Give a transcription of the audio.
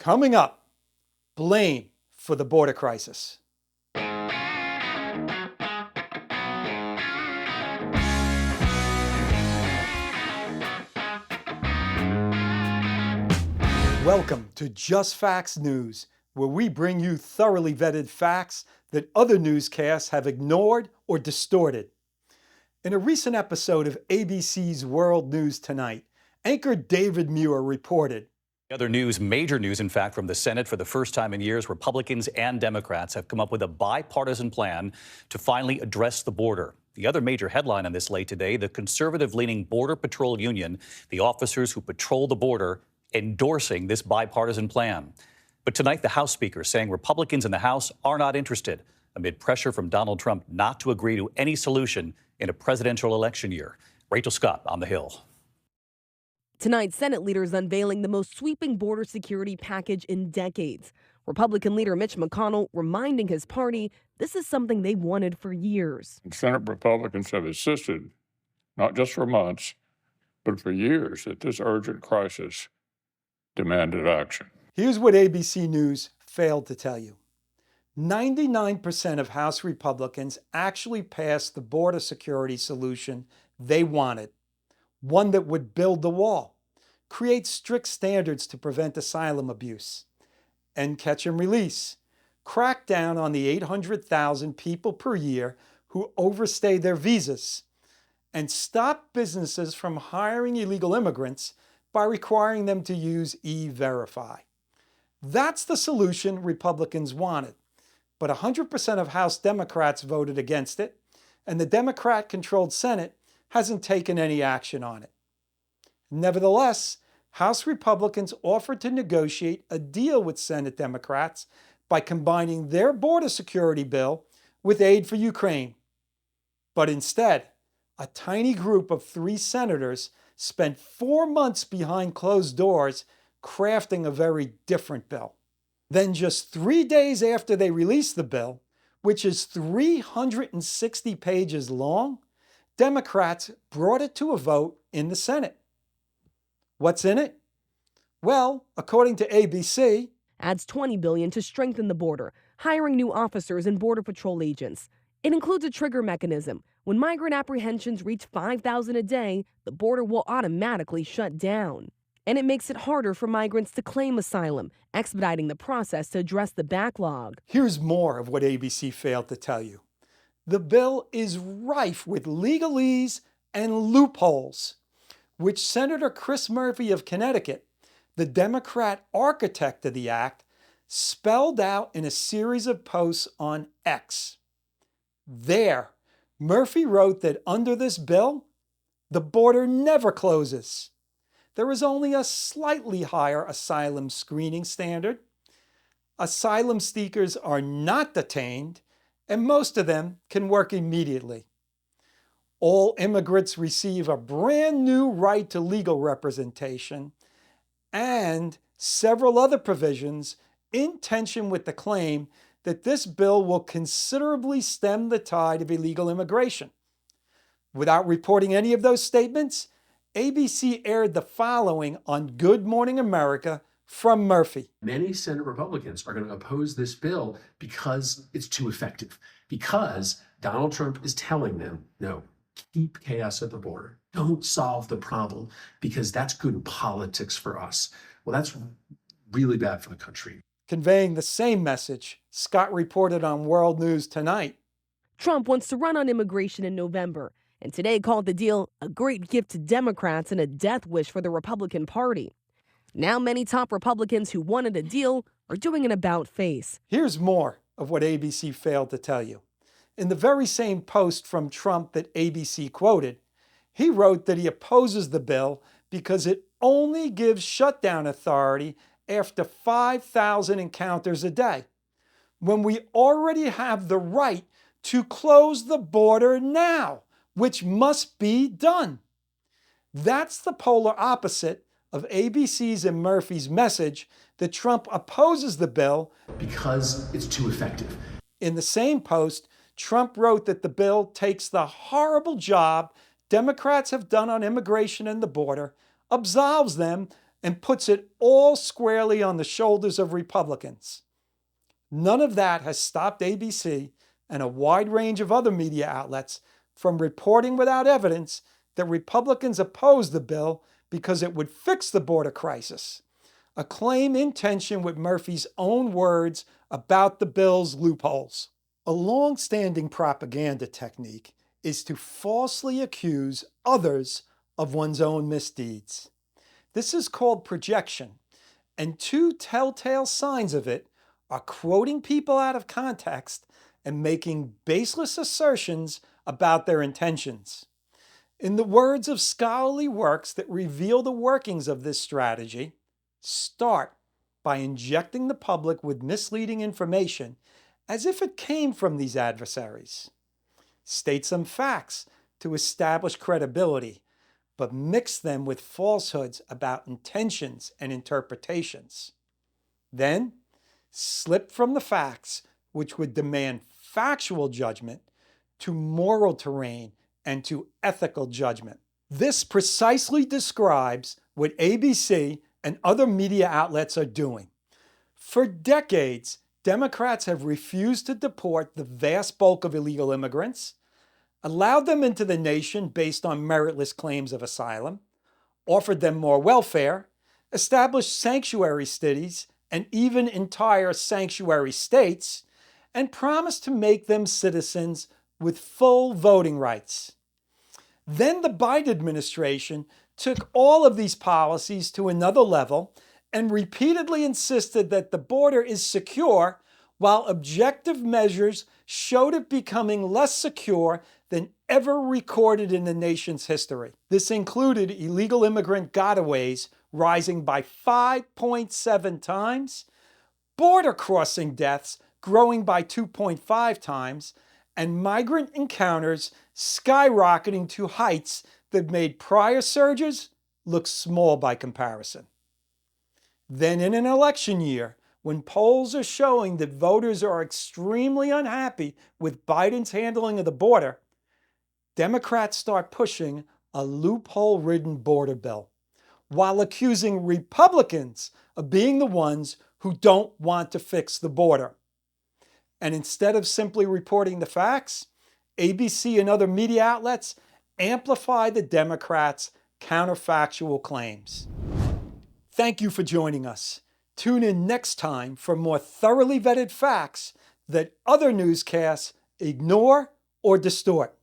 Coming up, blame for the border crisis. Welcome to Just Facts News, where we bring you thoroughly vetted facts that other newscasts have ignored or distorted. In a recent episode of ABC's World News Tonight, anchor David Muir reported, Other news, major news, in fact, from the Senate. For the first time in years, Republicans and Democrats have come up with a bipartisan plan to finally address the border. The other major headline on this late today, the conservative-leaning Border Patrol Union, the officers who patrol the border, endorsing this bipartisan plan. But tonight, the House Speaker saying Republicans in the House are not interested amid pressure from Donald Trump not to agree to any solution in a presidential election year. Rachel Scott on the Hill. Tonight, Senate leaders unveiling the most sweeping border security package in decades. Republican leader Mitch McConnell reminding his party this is something they wanted for years. Senate Republicans have insisted, not just for months, but for years, that this urgent crisis demanded action. Here's what ABC News failed to tell you. 99% of House Republicans actually passed the border security solution they wanted. One that would build the wall, create strict standards to prevent asylum abuse, and catch and release, crack down on the 800,000 people per year who overstay their visas, and stop businesses from hiring illegal immigrants by requiring them to use E-Verify. That's the solution Republicans wanted, but 100% of House Democrats voted against it, and the Democrat-controlled Senate hasn't taken any action on it. Nevertheless, House Republicans offered to negotiate a deal with Senate Democrats by combining their border security bill with aid for Ukraine. But instead, a tiny group of 3 senators spent 4 months behind closed doors crafting a very different bill. Then just 3 days after they released the bill, which is 360 pages long, Democrats brought it to a vote in the Senate. What's in it? Well, according to ABC, adds $20 billion to strengthen the border, hiring new officers and Border Patrol agents. It includes a trigger mechanism. When migrant apprehensions reach 5,000 a day, the border will automatically shut down. And it makes it harder for migrants to claim asylum, expediting the process to address the backlog. Here's more of what ABC failed to tell you. The bill is rife with legalese and loopholes, which Senator Chris Murphy of Connecticut, the Democrat architect of the act, spelled out in a series of posts on X. There, Murphy wrote that under this bill, the border never closes. There is only a slightly higher asylum screening standard. Asylum seekers are not detained, and most of them can work immediately. All immigrants receive a brand new right to legal representation and several other provisions in tension with the claim that this bill will considerably stem the tide of illegal immigration. Without reporting any of those statements, ABC aired the following on Good Morning America from Murphy. Many Senate Republicans are going to oppose this bill because it's too effective, because Donald Trump is telling them, no, keep chaos at the border. Don't solve the problem because that's good politics for us. Well, that's really bad for the country. Conveying the same message, Scott reported on World News Tonight. Trump wants to run on immigration in November, and today called the deal a great gift to Democrats and a death wish for the Republican Party. Now many top Republicans who wanted a deal are doing an about-face. Here's more of what ABC failed to tell you. In the very same post from Trump that ABC quoted, he wrote that he opposes the bill because it only gives shutdown authority after 5,000 encounters a day, when we already have the right to close the border now, which must be done. That's the polar opposite of ABC's and Murphy's message that Trump opposes the bill because it's too effective. In the same post, Trump wrote that the bill takes the horrible job Democrats have done on immigration and the border, absolves them, and puts it all squarely on the shoulders of Republicans. None of that has stopped ABC and a wide range of other media outlets from reporting without evidence that Republicans oppose the bill because it would fix the border crisis, a claim in tension with Murphy's own words about the bill's loopholes. A long-standing propaganda technique is to falsely accuse others of one's own misdeeds. This is called projection, and two telltale signs of it are quoting people out of context and making baseless assertions about their intentions. In the words of scholarly works that reveal the workings of this strategy, start by injecting the public with misleading information as if it came from these adversaries. State some facts to establish credibility, but mix them with falsehoods about intentions and interpretations. Then, slip from the facts, which would demand factual judgment, to moral terrain and to ethical judgment. This precisely describes what ABC and other media outlets are doing. For decades, Democrats have refused to deport the vast bulk of illegal immigrants, allowed them into the nation based on meritless claims of asylum, offered them more welfare, established sanctuary cities and even entire sanctuary states, and promised to make them citizens with full voting rights. Then the Biden administration took all of these policies to another level and repeatedly insisted that the border is secure, while objective measures showed it becoming less secure than ever recorded in the nation's history. This included illegal immigrant gotaways rising by 5.7 times, border crossing deaths growing by 2.5 times, and migrant encounters skyrocketing to heights that made prior surges look small by comparison. Then in an election year, when polls are showing that voters are extremely unhappy with Biden's handling of the border, Democrats start pushing a loophole-ridden border bill, while accusing Republicans of being the ones who don't want to fix the border. And instead of simply reporting the facts, ABC and other media outlets amplify the Democrats' counterfactual claims. Thank you for joining us. Tune in next time for more thoroughly vetted facts that other newscasts ignore or distort.